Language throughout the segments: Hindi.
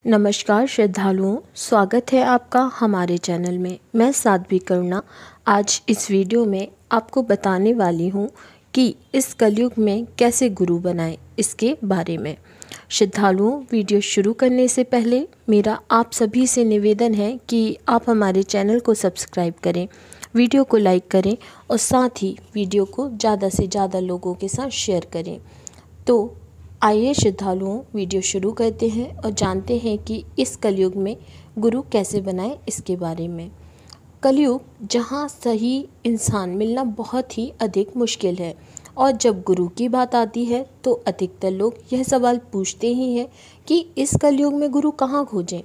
नमस्कार श्रद्धालुओं, स्वागत है आपका हमारे चैनल में। मैं साध्वी करुणा आज इस वीडियो में आपको बताने वाली हूँ कि इस कलयुग में कैसे गुरु बनाएं, इसके बारे में। श्रद्धालुओं, वीडियो शुरू करने से पहले मेरा आप सभी से निवेदन है कि आप हमारे चैनल को सब्सक्राइब करें, वीडियो को लाइक करें और साथ ही वीडियो को ज़्यादा से ज़्यादा लोगों के साथ शेयर करें। तो आइए श्रद्धालुओं, वीडियो शुरू करते हैं और जानते हैं कि इस कलयुग में गुरु कैसे बनाएं, इसके बारे में। कलयुग जहां सही इंसान मिलना बहुत ही अधिक मुश्किल है और जब गुरु की बात आती है तो अधिकतर लोग यह सवाल पूछते ही हैं कि इस कलयुग में गुरु कहाँ खोजें,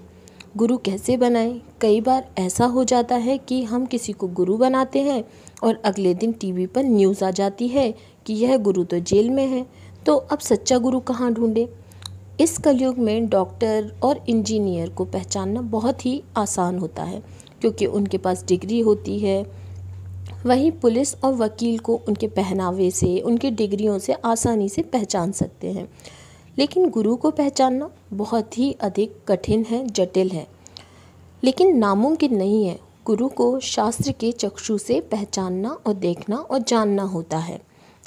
गुरु कैसे बनाएं। कई बार ऐसा हो जाता है कि हम किसी को गुरु बनाते हैं और अगले दिन टीवी पर न्यूज़ आ जाती है कि यह गुरु तो जेल में है, तो अब सच्चा गुरु कहाँ ढूंढे। इस कलयुग में डॉक्टर और इंजीनियर को पहचानना बहुत ही आसान होता है क्योंकि उनके पास डिग्री होती है। वहीं पुलिस और वकील को उनके पहनावे से, उनकी डिग्रियों से आसानी से पहचान सकते हैं, लेकिन गुरु को पहचानना बहुत ही अधिक कठिन है, जटिल है, लेकिन नामुमकिन नहीं है। गुरु को शास्त्र के चक्षु से पहचानना और देखना और जानना होता है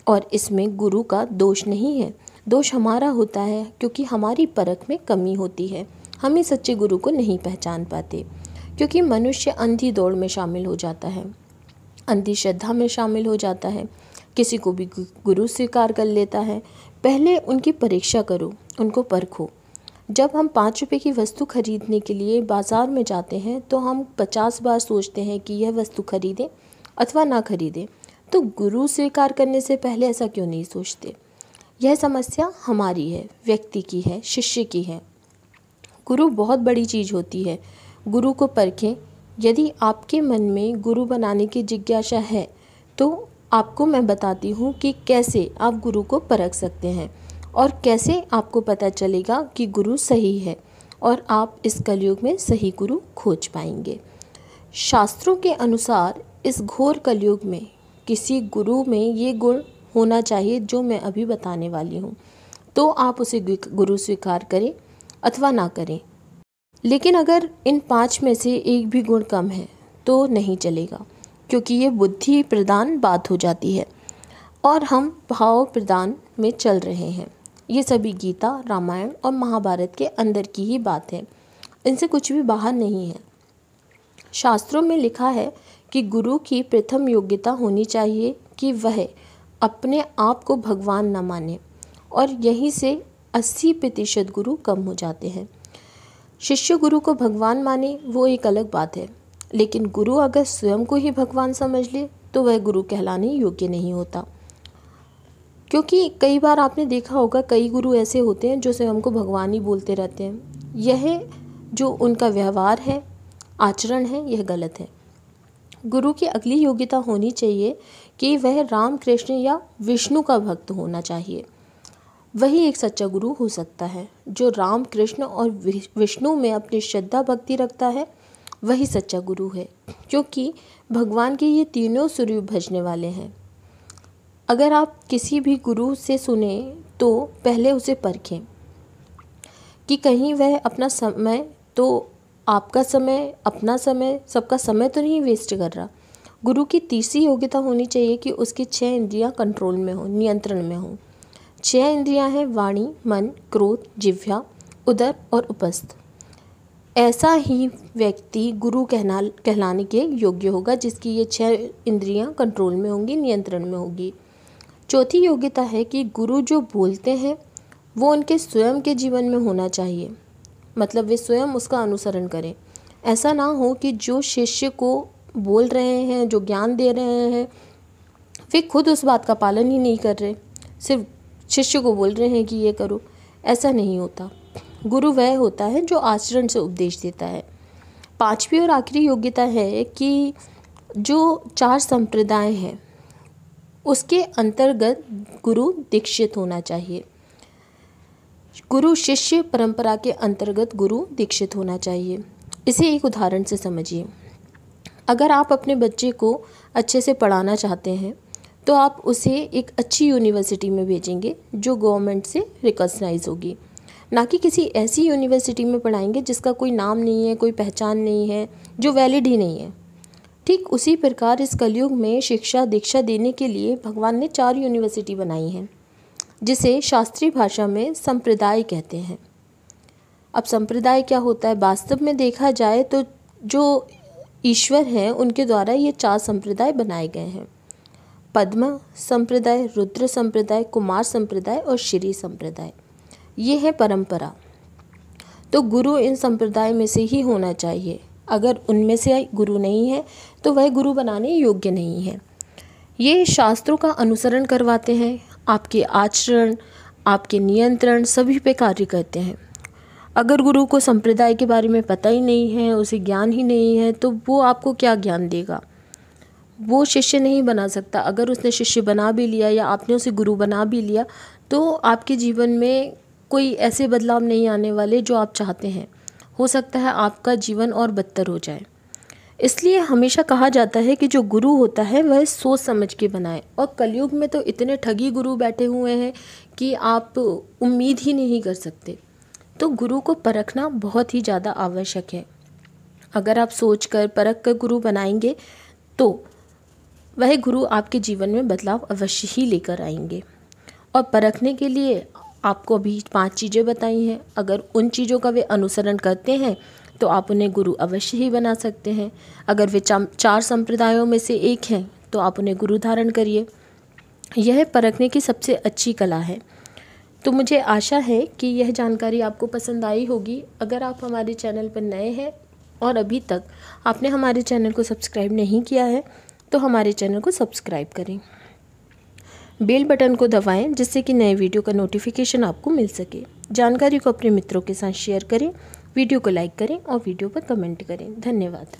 और इसमें गुरु का दोष नहीं है। दोष हमारा होता है क्योंकि हमारी परख में कमी होती है। हम ही सच्चे गुरु को नहीं पहचान पाते क्योंकि मनुष्य अंधी दौड़ में शामिल हो जाता है, अंधी श्रद्धा में शामिल हो जाता है, किसी को भी गुरु स्वीकार कर लेता है। पहले उनकी परीक्षा करो, उनको परखो। जब हम 5 रुपये की वस्तु खरीदने के लिए बाज़ार में जाते हैं तो हम 50 बार सोचते हैं कि यह वस्तु खरीदें अथवा ना खरीदें। तो गुरु स्वीकार करने से पहले ऐसा क्यों नहीं सोचते? यह समस्या हमारी है, व्यक्ति की है, शिष्य की है। गुरु बहुत बड़ी चीज़ होती है, गुरु को परखें। यदि आपके मन में गुरु बनाने की जिज्ञासा है तो आपको मैं बताती हूँ कि कैसे आप गुरु को परख सकते हैं और कैसे आपको पता चलेगा कि गुरु सही है और आप इस कलयुग में सही गुरु खोज पाएंगे। शास्त्रों के अनुसार इस घोर कलयुग में किसी गुरु में ये गुण होना चाहिए जो मैं अभी बताने वाली हूँ, तो आप उसे गुरु स्वीकार करें अथवा ना करें। लेकिन अगर इन 5 में से एक भी गुण कम है तो नहीं चलेगा, क्योंकि ये बुद्धि प्रदान बात हो जाती है और हम भाव प्रदान में चल रहे हैं। ये सभी गीता, रामायण और महाभारत के अंदर की ही बात है, इनसे कुछ भी बाहर नहीं है। शास्त्रों में लिखा है कि गुरु की प्रथम योग्यता होनी चाहिए कि वह अपने आप को भगवान न माने, और यहीं से 80% गुरु कम हो जाते हैं। शिष्य गुरु को भगवान माने वो एक अलग बात है, लेकिन गुरु अगर स्वयं को ही भगवान समझ ले तो वह गुरु कहलाने योग्य नहीं होता। क्योंकि कई बार आपने देखा होगा, कई गुरु ऐसे होते हैं जो स्वयं को भगवान ही बोलते रहते हैं। यह जो उनका व्यवहार है, आचरण है, यह गलत है। गुरु की अगली योग्यता होनी चाहिए कि वह राम, कृष्ण या विष्णु का भक्त होना चाहिए। वही एक सच्चा गुरु हो सकता है। जो राम, कृष्ण और विष्णु में अपनी श्रद्धा भक्ति रखता है वही सच्चा गुरु है, क्योंकि भगवान के ये तीनों स्वरूप भजने वाले हैं। अगर आप किसी भी गुरु से सुने तो पहले उसे परखें कि कहीं वह अपना समय, तो आपका समय, अपना समय, सबका समय तो नहीं वेस्ट कर रहा। गुरु की तीसरी योग्यता होनी चाहिए कि उसकी 6 इंद्रियां कंट्रोल में हो, नियंत्रण में हो। 6 इंद्रियां हैं वाणी, मन, क्रोध, जिह्वा, उदर और उपस्थ। ऐसा ही व्यक्ति गुरु कहलाने के योग्य होगा जिसकी ये 6 इंद्रियां कंट्रोल में होंगी, नियंत्रण में होगी। चौथी योग्यता है कि गुरु जो बोलते हैं वो उनके स्वयं के जीवन में होना चाहिए, मतलब वे स्वयं उसका अनुसरण करें। ऐसा ना हो कि जो शिष्य को बोल रहे हैं, जो ज्ञान दे रहे हैं, वे खुद उस बात का पालन ही नहीं कर रहे, सिर्फ शिष्य को बोल रहे हैं कि ये करो। ऐसा नहीं होता। गुरु वह होता है जो आचरण से उपदेश देता है। 5वीं और आखिरी योग्यता है कि जो 4 संप्रदाय हैं उसके अंतर्गत गुरु दीक्षित होना चाहिए। गुरु शिष्य परंपरा के अंतर्गत गुरु दीक्षित होना चाहिए। इसे एक उदाहरण से समझिए। अगर आप अपने बच्चे को अच्छे से पढ़ाना चाहते हैं तो आप उसे एक अच्छी यूनिवर्सिटी में भेजेंगे जो गवर्नमेंट से रिकॉग्नाइज होगी। ना कि किसी ऐसी यूनिवर्सिटी में पढ़ाएंगे जिसका कोई नाम नहीं है, कोई पहचान नहीं है, जो वैलिड ही नहीं है। ठीक उसी प्रकार इस कलयुग में शिक्षा दीक्षा देने के लिए भगवान ने 4 यूनिवर्सिटी बनाई हैं, जिसे शास्त्रीय भाषा में संप्रदाय कहते हैं। अब संप्रदाय क्या होता है? वास्तव में देखा जाए तो जो ईश्वर हैं उनके द्वारा ये 4 संप्रदाय बनाए गए हैं: पद्म संप्रदाय, रुद्र संप्रदाय, कुमार संप्रदाय और श्री संप्रदाय। ये है परंपरा। तो गुरु इन संप्रदाय में से ही होना चाहिए। अगर उनमें से गुरु नहीं है तो वह गुरु बनाने योग्य नहीं है। ये शास्त्रों का अनुसरण करवाते हैं, आपके आचरण, आपके नियंत्रण सभी पे कार्य करते हैं। अगर गुरु को संप्रदाय के बारे में पता ही नहीं है, उसे ज्ञान ही नहीं है, तो वो आपको क्या ज्ञान देगा? वो शिष्य नहीं बना सकता। अगर उसने शिष्य बना भी लिया या आपने उसे गुरु बना भी लिया तो आपके जीवन में कोई ऐसे बदलाव नहीं आने वाले जो आप चाहते हैं। हो सकता है आपका जीवन और बदतर हो जाए। इसलिए हमेशा कहा जाता है कि जो गुरु होता है वह सोच समझ के बनाए। और कलयुग में तो इतने ठगी गुरु बैठे हुए हैं कि आप उम्मीद ही नहीं कर सकते। तो गुरु को परखना बहुत ही ज़्यादा आवश्यक है। अगर आप सोच कर परख कर गुरु बनाएंगे तो वह गुरु आपके जीवन में बदलाव अवश्य ही लेकर आएंगे। और परखने के लिए आपको अभी 5 चीज़ें बताई हैं। अगर उन चीज़ों का वे अनुसरण करते हैं तो आप उन्हें गुरु अवश्य ही बना सकते हैं। अगर वे 4 संप्रदायों में से एक हैं तो आप उन्हें गुरु धारण करिए। यह परखने की सबसे अच्छी कला है। तो मुझे आशा है कि यह जानकारी आपको पसंद आई होगी। अगर आप हमारे चैनल पर नए हैं और अभी तक आपने हमारे चैनल को सब्सक्राइब नहीं किया है तो हमारे चैनल को सब्सक्राइब करें, बेल बटन को दबाएं जिससे कि नए वीडियो का नोटिफिकेशन आपको मिल सके। जानकारी को अपने मित्रों के साथ शेयर करें, वीडियो को लाइक करें और वीडियो पर कमेंट करें। धन्यवाद।